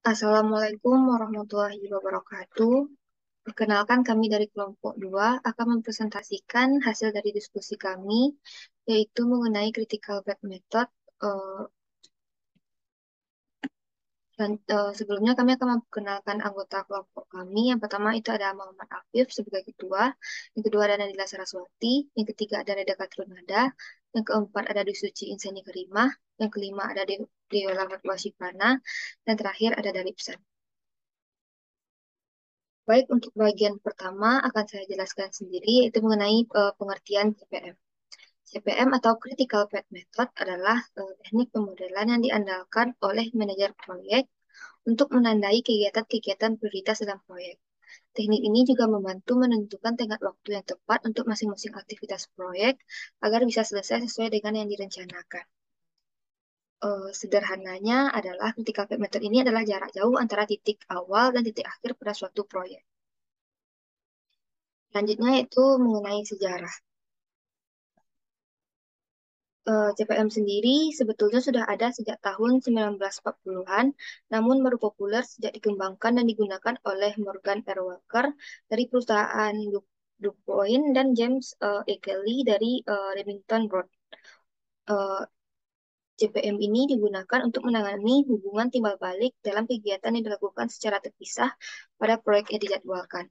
Assalamualaikum warahmatullahi wabarakatuh. Perkenalkan kami dari kelompok 2 akan mempresentasikan hasil dari diskusi kami, yaitu mengenai critical path method. Eh, Sebelumnya kami akan memperkenalkan anggota kelompok kami. Yang pertama itu ada Muhammad Afif sebagai ketua, yang kedua ada Nadila Saraswati, yang ketiga ada Reda Katrunada, yang keempat ada Dwi Insani Karimah, yang kelima ada Deola Wasyipana, dan terakhir ada Daripsan. Baik, untuk bagian pertama akan saya jelaskan sendiri, yaitu mengenai pengertian CPM. CPM atau Critical Path Method adalah teknik pemodelan yang diandalkan oleh manajer proyek untuk menandai kegiatan-kegiatan prioritas dalam proyek. Teknik ini juga membantu menentukan tenggat waktu yang tepat untuk masing-masing aktivitas proyek agar bisa selesai sesuai dengan yang direncanakan. Sederhananya adalah critical path method ini adalah jarak jauh antara titik awal dan titik akhir pada suatu proyek. Selanjutnya itu mengenai sejarah. CPM sendiri sebetulnya sudah ada sejak tahun 1940-an, namun baru populer sejak dikembangkan dan digunakan oleh Morgan R. Walker dari perusahaan DuPont dan James E. Kelly dari Remington Rand. Eh, CPM ini digunakan untuk menangani hubungan timbal balik dalam kegiatan yang dilakukan secara terpisah pada proyek yang dijadwalkan.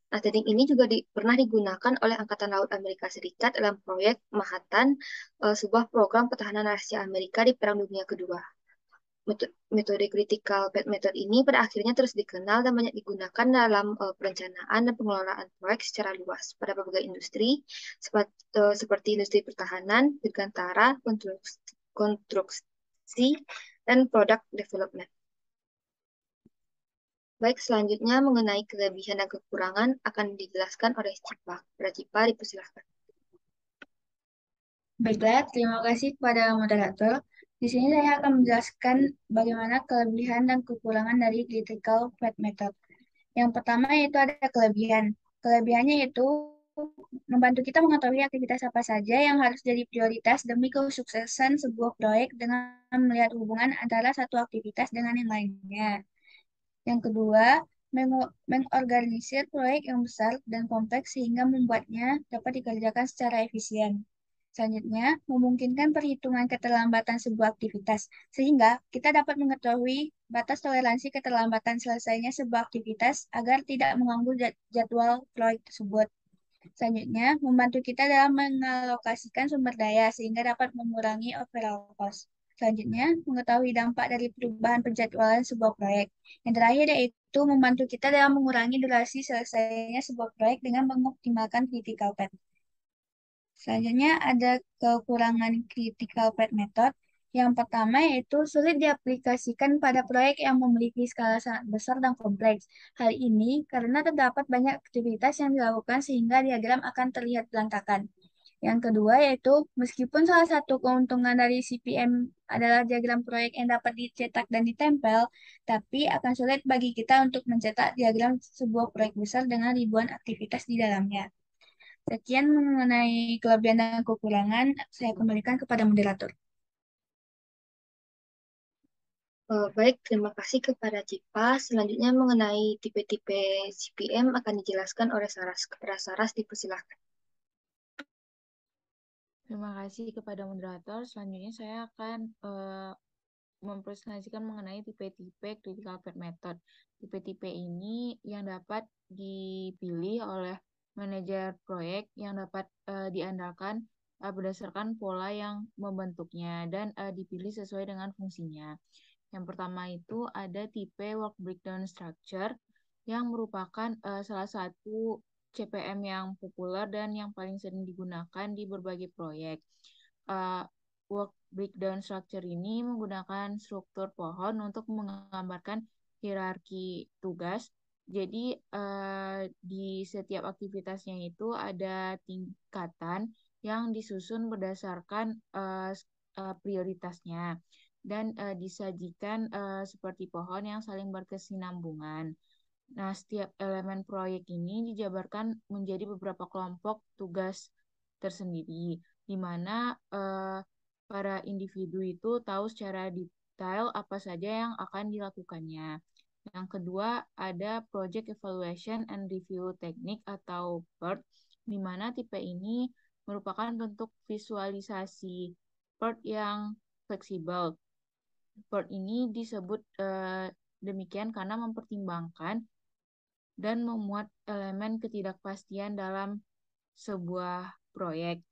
Nah, teknik ini juga pernah digunakan oleh Angkatan Laut Amerika Serikat dalam proyek Manhattan, sebuah program pertahanan rahasia Amerika di Perang Dunia Kedua. Metode critical path method ini pada akhirnya terus dikenal dan banyak digunakan dalam perencanaan dan pengelolaan proyek secara luas pada berbagai industri, seperti industri pertahanan, dirgantara, konstruksi, dan product development. Baik, selanjutnya mengenai kelebihan dan kekurangan akan dijelaskan oleh Cipa. Pada Cipa, dipersilahkan. Baiklah, terima kasih kepada moderator. Di sini saya akan menjelaskan bagaimana kelebihan dan kekurangan dari critical path method. Yang pertama yaitu ada kelebihan. Kelebihannya yaitu membantu kita mengetahui aktivitas apa saja yang harus jadi prioritas demi kesuksesan sebuah proyek dengan melihat hubungan antara satu aktivitas dengan yang lainnya. Yang kedua, mengorganisir proyek yang besar dan kompleks sehingga membuatnya dapat dikerjakan secara efisien. Selanjutnya, memungkinkan perhitungan keterlambatan sebuah aktivitas, sehingga kita dapat mengetahui batas toleransi keterlambatan selesainya sebuah aktivitas agar tidak mengganggu jadwal proyek tersebut. Selanjutnya, membantu kita dalam mengalokasikan sumber daya sehingga dapat mengurangi overall cost. Selanjutnya, mengetahui dampak dari perubahan penjadwalan sebuah proyek. Yang terakhir yaitu membantu kita dalam mengurangi durasi selesainya sebuah proyek dengan mengoptimalkan critical path. Selanjutnya ada kekurangan critical path method. Yang pertama yaitu sulit diaplikasikan pada proyek yang memiliki skala sangat besar dan kompleks. Hal ini karena terdapat banyak aktivitas yang dilakukan sehingga diagram akan terlihat berantakan. Yang kedua yaitu meskipun salah satu keuntungan dari CPM adalah diagram proyek yang dapat dicetak dan ditempel, tapi akan sulit bagi kita untuk mencetak diagram sebuah proyek besar dengan ribuan aktivitas di dalamnya. Sekian mengenai kelebihan dan kekurangan, saya kembalikan kepada moderator. Baik, terima kasih kepada Cipa. Selanjutnya mengenai tipe-tipe CPM akan dijelaskan oleh Saras. Kepada Saras, dipersilahkan. Terima kasih kepada moderator. Selanjutnya saya akan mempresentasikan mengenai tipe-tipe critical path method. Tipe-tipe ini yang dapat dipilih oleh manajer proyek yang dapat diandalkan berdasarkan pola yang membentuknya dan dipilih sesuai dengan fungsinya. Yang pertama itu ada tipe work breakdown structure yang merupakan salah satu CPM yang populer dan yang paling sering digunakan di berbagai proyek. Uh, Work breakdown structure ini menggunakan struktur pohon untuk menggambarkan hierarki tugas. Jadi di setiap aktivitasnya itu ada tingkatan yang disusun berdasarkan prioritasnya dan disajikan seperti pohon yang saling berkesinambungan. Nah, setiap elemen proyek ini dijabarkan menjadi beberapa kelompok tugas tersendiri, di mana para individu itu tahu secara detail apa saja yang akan dilakukannya. Yang kedua, ada Project Evaluation and Review Technique atau PERT, di mana tipe ini merupakan bentuk visualisasi PERT yang fleksibel. PERT ini disebut demikian karena mempertimbangkan dan memuat elemen ketidakpastian dalam sebuah proyek.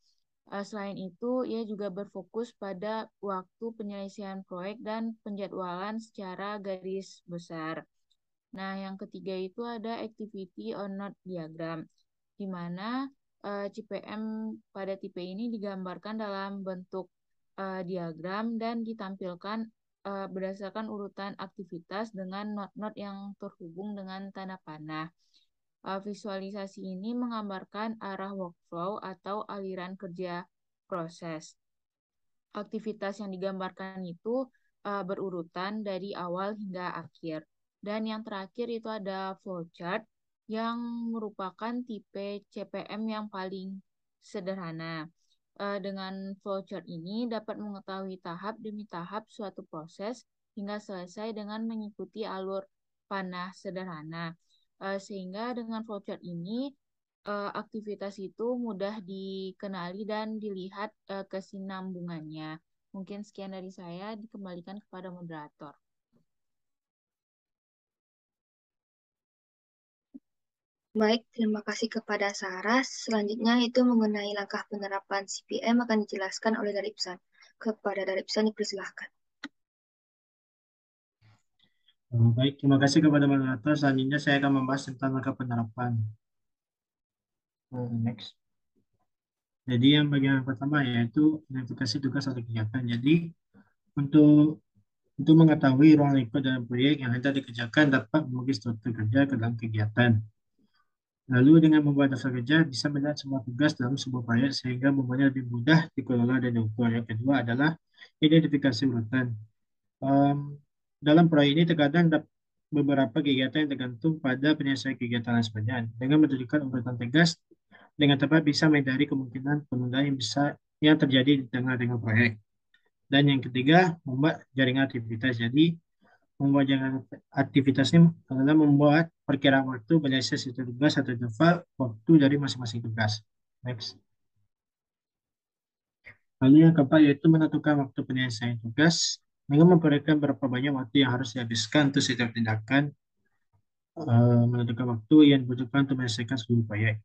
Selain itu, ia juga berfokus pada waktu penyelesaian proyek dan penjadwalan secara garis besar. Nah, yang ketiga itu ada Activity or Not Diagram, di mana CPM pada tipe ini digambarkan dalam bentuk diagram dan ditampilkan berdasarkan urutan aktivitas dengan not-not yang terhubung dengan tanda panah. Visualisasi ini menggambarkan arah workflow atau aliran kerja proses. Aktivitas yang digambarkan itu berurutan dari awal hingga akhir. Dan yang terakhir itu ada flowchart yang merupakan tipe CPM yang paling sederhana. Dengan flowchart ini dapat mengetahui tahap demi tahap suatu proses hingga selesai dengan mengikuti alur panah sederhana. Sehingga dengan flowchart ini aktivitas itu mudah dikenali dan dilihat kesinambungannya. Mungkin sekian dari saya, dikembalikan kepada moderator. Baik, terima kasih kepada Sarah. Selanjutnya itu mengenai langkah penerapan CPM akan dijelaskan oleh Daripsan. Kepada Daripsan dipersilahkan. Baik, terima kasih kepada moderator. Selanjutnya saya akan membahas tentang langkah penerapan. Next. Jadi yang bagian pertama yaitu identifikasi tugas atau kegiatan. Jadi untuk mengetahui ruang lingkup dalam proyek yang hendak dikerjakan dapat membagi struktur kerja ke dalam kegiatan. Lalu dengan membuat daftar kerja bisa melihat semua tugas dalam sebuah proyek sehingga membuatnya lebih mudah dikelola dan diukur. Yang kedua adalah identifikasi urutan. Dalam proyek ini terkadang beberapa kegiatan yang tergantung pada penyelesaian kegiatan lain sebagainya. Dengan menunjukkan urutan tegas dengan tepat bisa menghindari kemungkinan penundaan yang terjadi di tengah-tengah proyek. Dan yang ketiga, membuat jaringan aktivitas. Jadi membuat jaringan aktivitas ini adalah membuat perkiraan waktu penyelesaian satu tugas atau interval waktu dari masing-masing tugas. Next. Lalu yang keempat yaitu menentukan waktu penyelesaian tugas dengan memperkirakan berapa banyak waktu yang harus dihabiskan untuk setiap tindakan, menentukan waktu yang dibutuhkan untuk menyelesaikan sebuah proyek.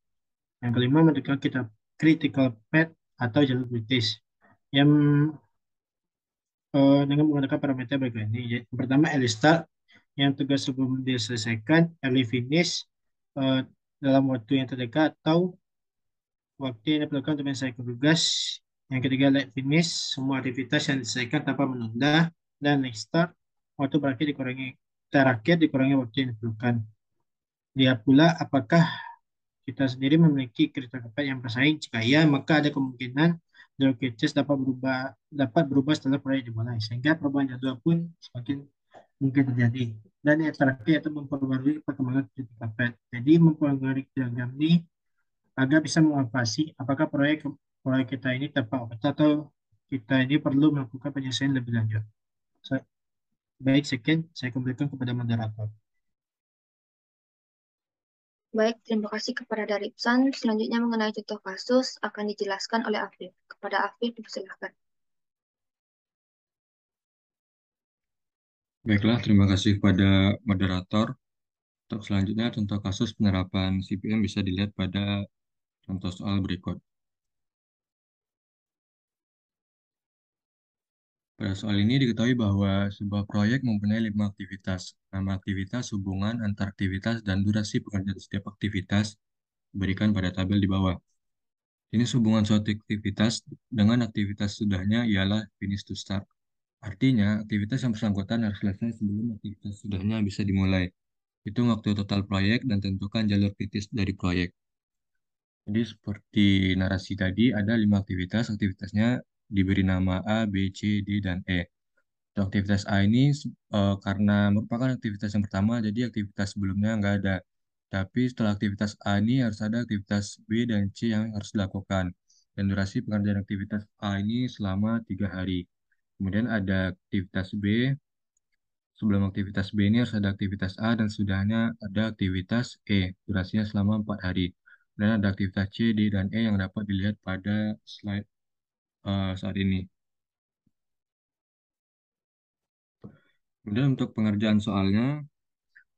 Yang kelima, menentukan critical path atau jalur kritis yang dengan menggunakan parameter berikut ini. Yang pertama, early start yang tugas sebelum diselesaikan, early finish dalam waktu yang terdekat atau waktu yang diperlukan untuk menyelesaikan tugas. Yang ketiga, late finish, semua aktivitas yang diselesaikan tanpa menunda. Dan late start, waktu terakhir dikurangi waktu yang diperlukan. Lihat pula apakah kita sendiri memiliki critical path yang bersaing. Jika iya, maka ada kemungkinan jalur kritis dapat berubah setelah proyek dimulai, sehingga perubahan jadwal pun semakin mungkin terjadi. Dan yang terakhir yaitu memperbarui perkembangan critical path. Jadi mempengaruhi diagram ini agar bisa mengevaluasi apakah proyek kita ini tepat atau kita ini perlu melakukan penyelesaian lebih lanjut. Baik, sekian saya kembalikan kepada moderator. Baik, terima kasih kepada Daripsan. Selanjutnya mengenai contoh kasus akan dijelaskan oleh Afif. Kepada Afif dipersilahkan. Baiklah, terima kasih kepada moderator. Untuk selanjutnya, contoh kasus penerapan CPM bisa dilihat pada contoh soal berikut. Pada soal ini diketahui bahwa sebuah proyek mempunyai 5 aktivitas. Nama aktivitas, hubungan antar aktivitas, dan durasi pekerjaan setiap aktivitas diberikan pada tabel di bawah. Ini hubungan suatu aktivitas dengan aktivitas sudahnya ialah finish to start. Artinya, aktivitas yang bersangkutan harus selesai sebelum aktivitas sudahnya bisa dimulai. Hitung waktu total proyek dan tentukan jalur kritis dari proyek. Jadi seperti narasi tadi, ada 5 aktivitas. Aktivitasnya diberi nama A, B, C, D, dan E. Untuk aktivitas A ini karena merupakan aktivitas yang pertama, jadi aktivitas sebelumnya nggak ada. Tapi setelah aktivitas A ini harus ada aktivitas B dan C yang harus dilakukan. Dan durasi pengerjaan aktivitas A ini selama 3 hari. Kemudian ada aktivitas B. Sebelum aktivitas B ini harus ada aktivitas A dan sudahnya ada aktivitas E. Durasinya selama 4 hari. Dan ada aktivitas C, D, dan E yang dapat dilihat pada slide saat ini. Kemudian untuk pengerjaan soalnya,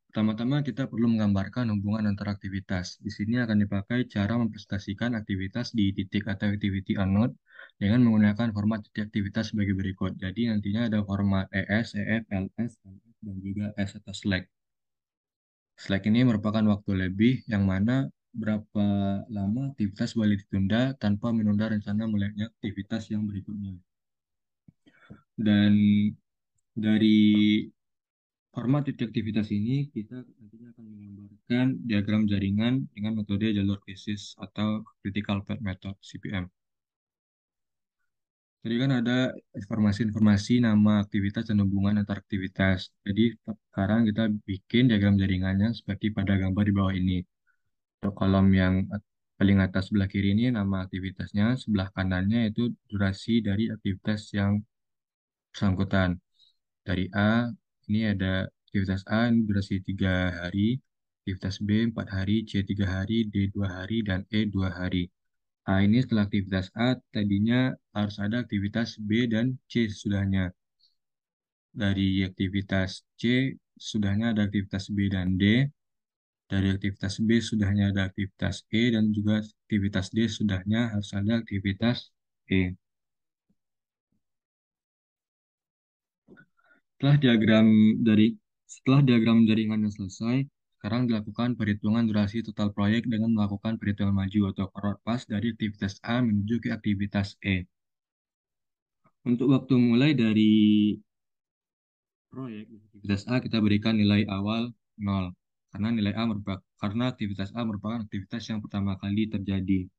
pertama-tama kita perlu menggambarkan hubungan antara aktivitas. Di sini akan dipakai cara mempresentasikan aktivitas di titik atau activity on node dengan menggunakan format titik aktivitas sebagai berikut. Jadi nantinya ada format ES, EF, LS, LS, dan juga S atau slack. Slack ini merupakan waktu lebih yang mana berapa lama aktivitas boleh ditunda tanpa menunda rencana mulainya aktivitas yang berikutnya. Dan dari format titik aktivitas ini, kita nantinya akan menggambarkan diagram jaringan dengan metode jalur krisis atau Critical Path Method, CPM. Tadi kan ada informasi-informasi nama aktivitas dan hubungan antar aktivitas. Jadi sekarang kita bikin diagram jaringannya seperti pada gambar di bawah ini. Untuk kolom yang paling atas sebelah kiri ini nama aktivitasnya, sebelah kanannya itu durasi dari aktivitas yang bersangkutan. Dari A, ini ada aktivitas A, ini durasi 3 hari, aktivitas B 4 hari, C 3 hari, D 2 hari, dan E 2 hari. A ini setelah aktivitas A, tadinya harus ada aktivitas B dan C sesudahnya. Dari aktivitas C, sudahnya ada aktivitas B dan D. Dari aktivitas B, sudahnya ada aktivitas E. Dan juga aktivitas D, sudahnya harus ada aktivitas E. Setelah diagram dari setelah diagram jaringannya selesai, sekarang dilakukan perhitungan durasi total proyek dengan melakukan perhitungan maju atau forward pass dari aktivitas A menuju ke aktivitas E. Untuk waktu mulai dari proyek aktivitas A kita berikan nilai awal 0 karena aktivitas A merupakan aktivitas yang pertama kali terjadi.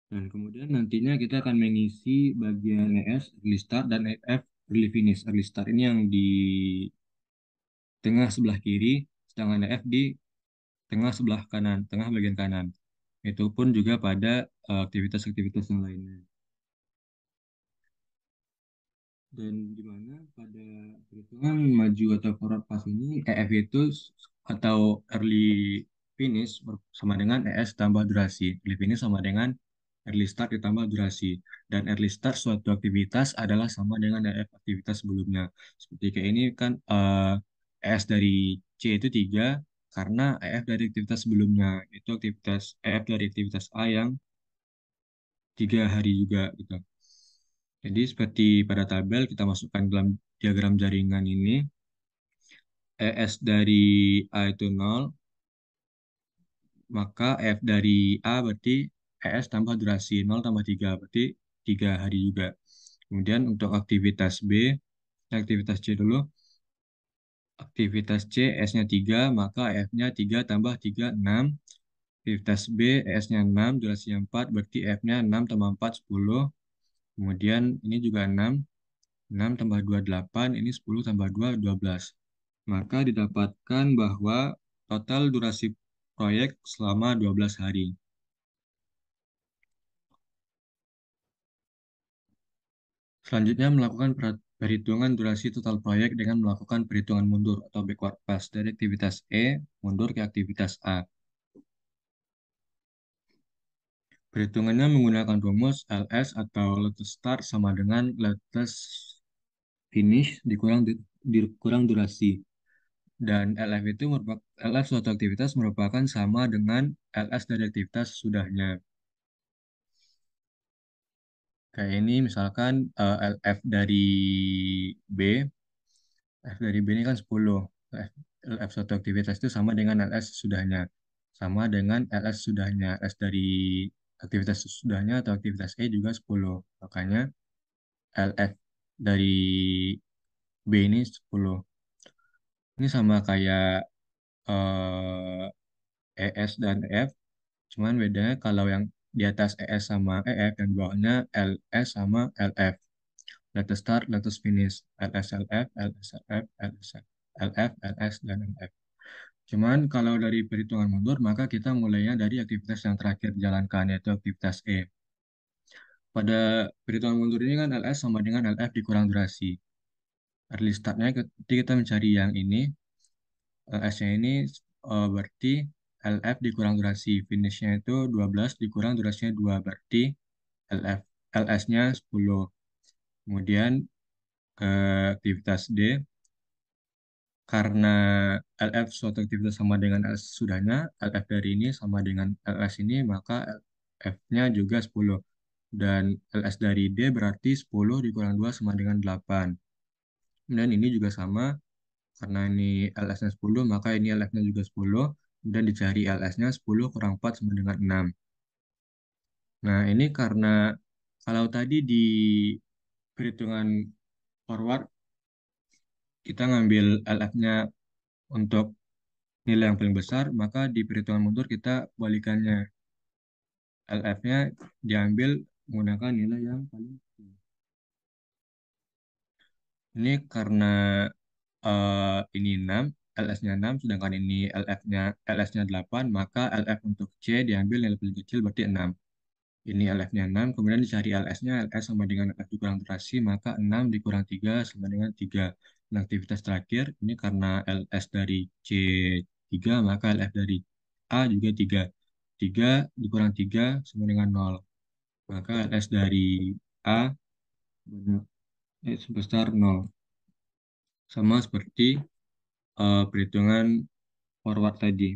Dan kemudian nantinya kita akan mengisi bagian ES, early start, dan EF, early finish. Early start ini yang di tengah sebelah kiri, sedangkan EF di tengah sebelah kanan, tengah bagian kanan. Itu pun juga pada aktivitas-aktivitas yang lainnya. Dan di mana pada perhitungan maju atau forward pass ini, EF itu atau early finish sama dengan ES tambah durasi. Early finish sama dengan early start ditambah durasi. Dan early start suatu aktivitas adalah sama dengan EF aktivitas sebelumnya. Seperti kayak ini kan ES dari C itu 3, karena EF dari aktivitas sebelumnya. Itu aktivitas EF dari aktivitas A yang 3 hari juga gitu. Jadi seperti pada tabel kita masukkan dalam diagram jaringan ini, ES dari A itu 0, maka F dari A berarti ES tambah durasi 0 tambah 3, berarti 3 hari juga. Kemudian untuk aktivitas B, aktivitas C dulu, aktivitas C S-nya 3, maka F-nya 3 tambah 3, 6. Aktivitas B, S-nya 6, durasinya 4, berarti F-nya 6 tambah 4, 10. Kemudian ini juga 6, 6 tambah 2, 8, ini 10 tambah 2, 12. Maka didapatkan bahwa total durasi proyek selama 12 hari. Selanjutnya melakukan perhitungan durasi total proyek dengan melakukan perhitungan mundur atau backward pass dari aktivitas E mundur ke aktivitas A. Perhitungannya menggunakan rumus LS atau latest start sama dengan latest finish dikurang durasi. Dan LF itu merupakan LF suatu aktivitas merupakan sama dengan LS dari aktivitas sudahnya. Kayak ini misalkan LF dari B, F dari B ini kan 10. LF suatu aktivitas itu sama dengan LS sudahnya. Sama dengan LS sudahnya. LS dari aktivitas sudahnya atau aktivitas E juga 10. Makanya LF dari B ini 10. Ini sama kayak ES dan EF. Cuman bedanya kalau yang di atas ES sama EF, yang di bawahnya LS sama LF. Latest start, latest finish. LS, LF, LS, LF, LS, LF, LS, dan LF. Cuman kalau dari perhitungan mundur, maka kita mulainya dari aktivitas yang terakhir dijalankan, yaitu aktivitas E. Pada perhitungan mundur ini kan LS sama dengan LF dikurang durasi. Early start-nya ketika kita mencari yang ini, LS-nya ini berarti LF dikurang durasi. Finish-nya itu 12 dikurang durasinya 2, berarti LF LS-nya 10. Kemudian ke aktivitas D, karena LF suatu aktivitas sama dengan LS sudahnya, LF dari ini sama dengan LS ini, maka LF-nya juga 10. Dan LS dari D berarti 10 dikurang 2 sama dengan 8. Dan ini juga sama, karena ini LS-nya 10, maka ini LF-nya juga 10. Dan dicari LS-nya 10 kurang 4 sama dengan 6. Nah, ini karena kalau tadi di perhitungan forward, kita ngambil LF-nya untuk nilai yang paling besar, maka di perhitungan mundur kita balikannya. LF-nya diambil menggunakan nilai yang paling kecil. Ini karena ini 6, LS-nya 6, sedangkan ini LS-nya 8, maka LF untuk C diambil nilai paling kecil berarti 6. Ini LF-nya 6, kemudian dicari LS-nya, LS sama dengan LF dikurang durasi, maka 6 dikurang 3 sama dengan 3. Nah, aktivitas terakhir, ini karena LS dari C 3, maka LF dari A juga 3. 3 dikurang 3 sama dengan 0. Maka LS dari A sebesar 0. Sama seperti perhitungan forward tadi.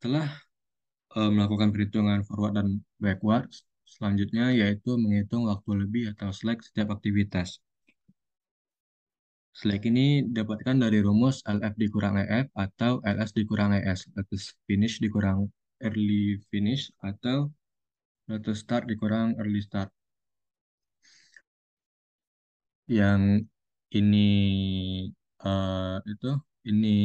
Setelah melakukan perhitungan forward dan backward, selanjutnya yaitu menghitung waktu lebih atau slack setiap aktivitas. Slack ini didapatkan dari rumus LF dikurang EF atau LS dikurang ES, latest finish dikurang early finish atau latest start dikurang early start. Yang ini itu ini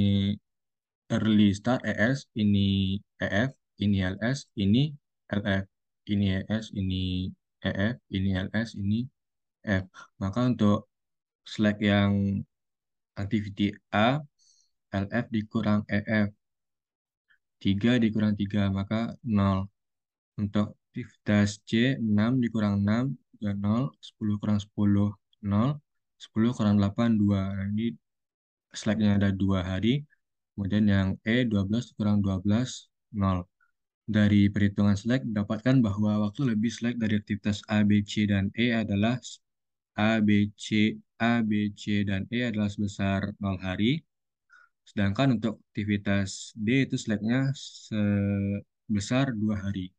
early start ES, ini EF, ini LS, ini LF, ini ES, ini EF, ini LS, ini F. Maka untuk slack yang activity A, LF dikurang EF, 3 dikurang 3, maka 0. Untuk aktivitas C, 6 dikurang 6, juga 0, 10 kurang 10, 0, 10 kurang 8, 2. Nah, ini slacknya ada 2 hari. Kemudian yang E, 12 kurang 12, 0. Dari perhitungan slack dapatkan bahwa waktu lebih slack dari aktivitas A, B, C, dan E adalah A, B, C, A, B, C, dan E adalah sebesar 0 hari. Sedangkan untuk aktivitas D itu slacknya sebesar 2 hari.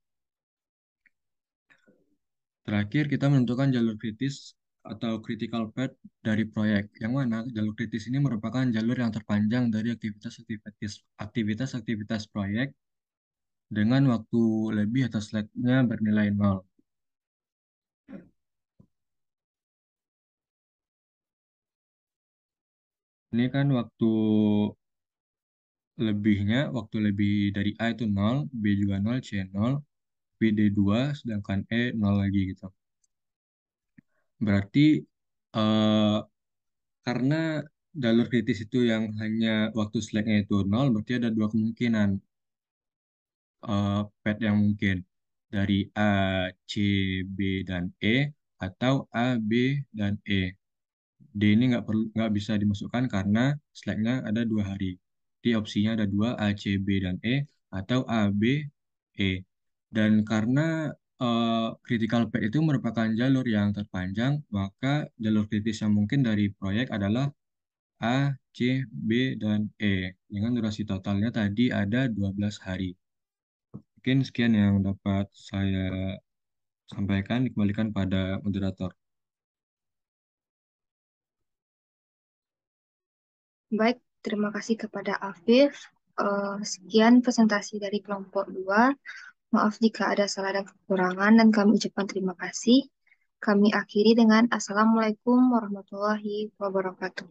Terakhir, kita menentukan jalur kritis atau critical path dari proyek. Yang mana jalur kritis ini merupakan jalur yang terpanjang dari aktivitas-aktivitas proyek dengan waktu lebih atau slack-nya bernilai 0. Ini kan waktu lebih dari A itu 0, B juga 0, C 0, B D 2, sedangkan E 0 lagi gitu. Berarti eh, karena jalur kritis itu yang hanya waktu slack-nya itu 0, berarti ada dua kemungkinan path yang mungkin dari A, C, B, dan E, atau A, B, dan E. D ini nggak bisa dimasukkan karena slack-nya ada 2 hari. Di opsinya ada 2, A, C, B, dan E, atau A, B, E. Dan karena critical path itu merupakan jalur yang terpanjang, maka jalur kritis yang mungkin dari proyek adalah A, C, B, dan E. Dengan durasi totalnya tadi ada 12 hari. Mungkin sekian yang dapat saya sampaikan, dikembalikan pada moderator. Baik, terima kasih kepada Afif. Sekian presentasi dari kelompok 2. Maaf jika ada salah dan kekurangan dan kami ucapkan terima kasih. Kami akhiri dengan Assalamualaikum warahmatullahi wabarakatuh.